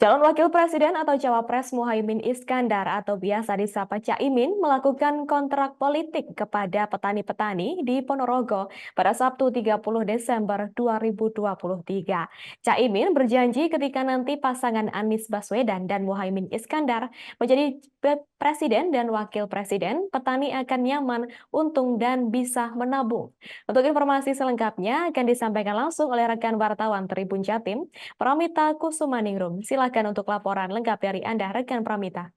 Calon Wakil Presiden atau Cawapres Muhaimin Iskandar atau biasa disapa Caimin melakukan kontrak politik kepada petani-petani di Ponorogo pada Sabtu 30 Desember 2023. Caimin berjanji ketika nanti pasangan Anies Baswedan dan Muhaimin Iskandar menjadi presiden dan wakil presiden, petani akan nyaman, untung, dan bisa menabung. Untuk informasi selengkapnya akan disampaikan langsung oleh rekan wartawan Tribun Jatim, Pramita Kusumaningrum. Silakan untuk laporan lengkap dari Anda, rekan Pramita.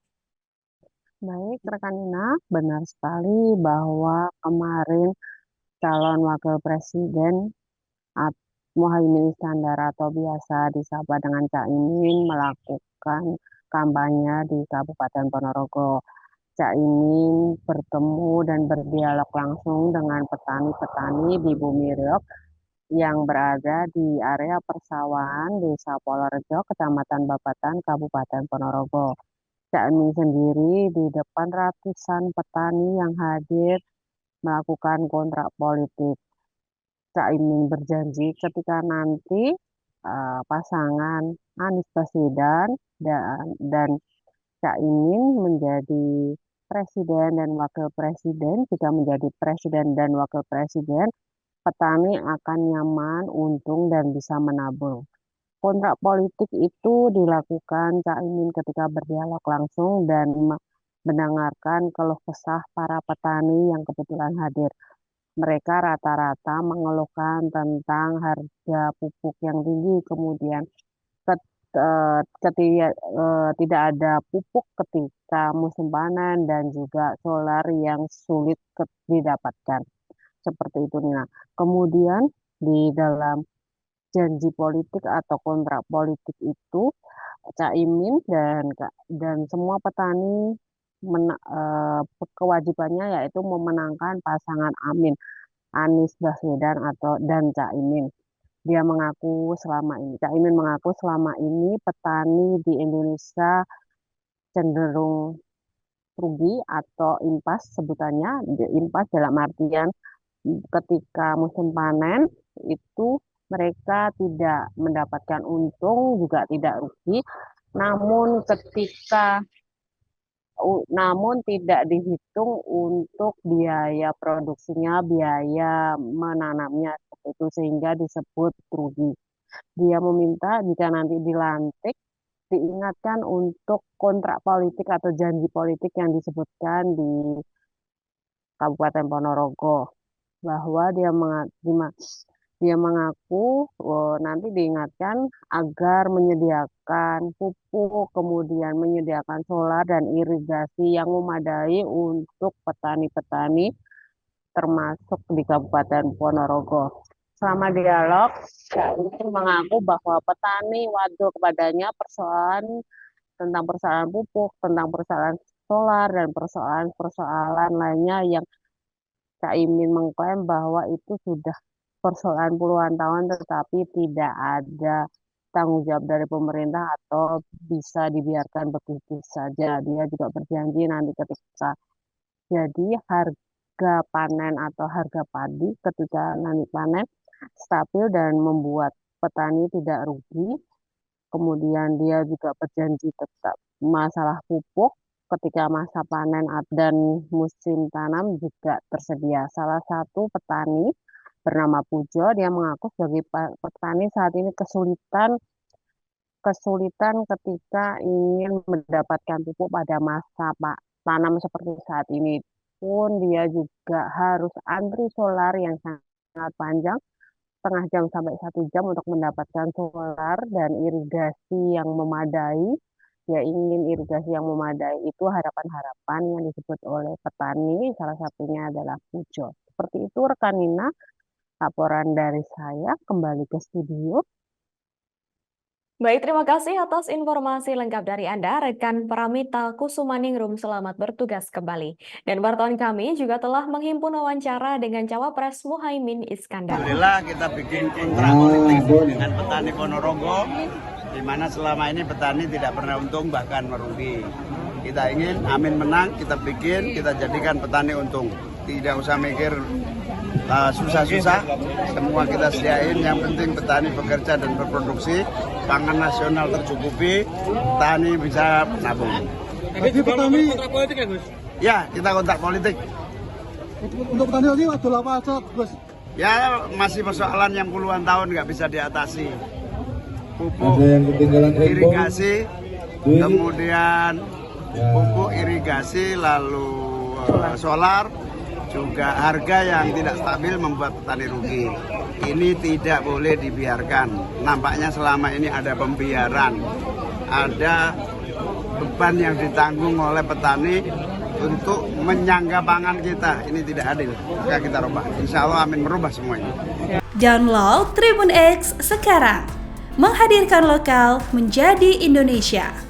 Baik, rekan Nina, benar sekali bahwa kemarin calon wakil presiden Muhaimin Iskandar atau biasa disapa dengan Caimin melakukan kampanye di Kabupaten Ponorogo. Caimin bertemu dan berdialog langsung dengan petani-petani di Bumi Riok yang berada di area persawahan Desa Polorejo, Kecamatan Bapatan, Kabupaten Ponorogo. Caimin sendiri di depan ratusan petani yang hadir melakukan kontrak politik. Caimin berjanji ketika nanti pasangan Anies Baswedan dan Caimin menjadi presiden dan wakil presiden, jika menjadi presiden dan wakil presiden, petani akan nyaman, untung, dan bisa menabung. Kontrak politik itu dilakukan Caimin ketika berdialog langsung dan mendengarkan keluh kesah para petani yang kebetulan hadir. Mereka rata-rata mengeluhkan tentang harga pupuk yang tinggi, kemudian tidak ada pupuk ketika musim panen dan juga solar yang sulit didapatkan. Seperti itu, Nina. Kemudian di dalam janji politik atau kontrak politik itu Caimin dan semua petani kewajibannya yaitu memenangkan pasangan Anies Baswedan dan Caimin. Caimin mengaku selama ini petani di Indonesia cenderung rugi atau impas sebutannya. Impas dalam artian ketika musim panen itu mereka tidak mendapatkan untung, juga tidak rugi. Namun tidak dihitung untuk biaya produksinya, biaya menanamnya, seperti itu, sehingga disebut rugi. Dia meminta jika nanti dilantik, diingatkan untuk kontrak politik atau janji politik yang disebutkan di Kabupaten Ponorogo, bahwa dia mengaku nanti diingatkan agar menyediakan pupuk, kemudian menyediakan solar dan irigasi yang memadai untuk petani-petani termasuk di Kabupaten Ponorogo. Selama dialog, Caimin mengaku bahwa petani wadul kepadanya tentang persoalan pupuk, tentang persoalan solar, dan persoalan-persoalan lainnya yang Caimin mengklaim bahwa itu sudah persoalan puluhan tahun tetapi tidak ada tanggung jawab dari pemerintah atau bisa dibiarkan begitu saja. Dia juga berjanji nanti ketika jadi harga panen atau harga padi ketika nanti panen stabil dan membuat petani tidak rugi. Kemudian dia juga berjanji tetap masalah pupuk ketika masa panen dan musim tanam juga tersedia. Salah satu petani bernama Pujo, dia mengaku sebagai petani saat ini kesulitan ketika ingin mendapatkan pupuk pada masa tanam seperti saat ini. Pun dia juga harus antri solar yang sangat panjang, setengah jam sampai 1 jam untuk mendapatkan solar dan irigasi yang memadai. Dia ingin irigasi yang memadai, itu harapan-harapan yang disebut oleh petani, salah satunya adalah Pujo. Seperti itu, rekan Nina, laporan dari saya. Kembali ke studio. Baik, terima kasih atas informasi lengkap dari Anda, rekan Pramita Kusumaningrum. Selamat bertugas kembali. Dan wartawan kami juga telah menghimpun wawancara dengan Cawapres Muhaimin Iskandar. Alhamdulillah kita bikin kontrak politik dengan petani Ponorogo, di mana selama ini petani tidak pernah untung bahkan merugi. Kita ingin Amin menang, kita jadikan petani untung. Tidak usah mikir susah-susah, semua kita sediain, yang penting petani bekerja dan berproduksi. pangan nasional tercukupi, petani bisa menabung. Tapi petani kontrak politik ya Gus? Ya, kita kontrak politik. Untuk petani ini ada apa aja Gus? Ya, masih persoalan yang puluhan tahun nggak bisa diatasi. Pupuk, irigasi, kemudian pupuk irigasi, lalu solar, juga harga yang tidak stabil membuat petani rugi. Ini tidak boleh dibiarkan. Nampaknya selama ini ada pembiaran, ada beban yang ditanggung oleh petani untuk menyangga pangan kita. Ini tidak adil. Maka kita rubah. Insya Allah amin merubah semuanya. Download Tribun X sekarang, menghadirkan lokal menjadi Indonesia.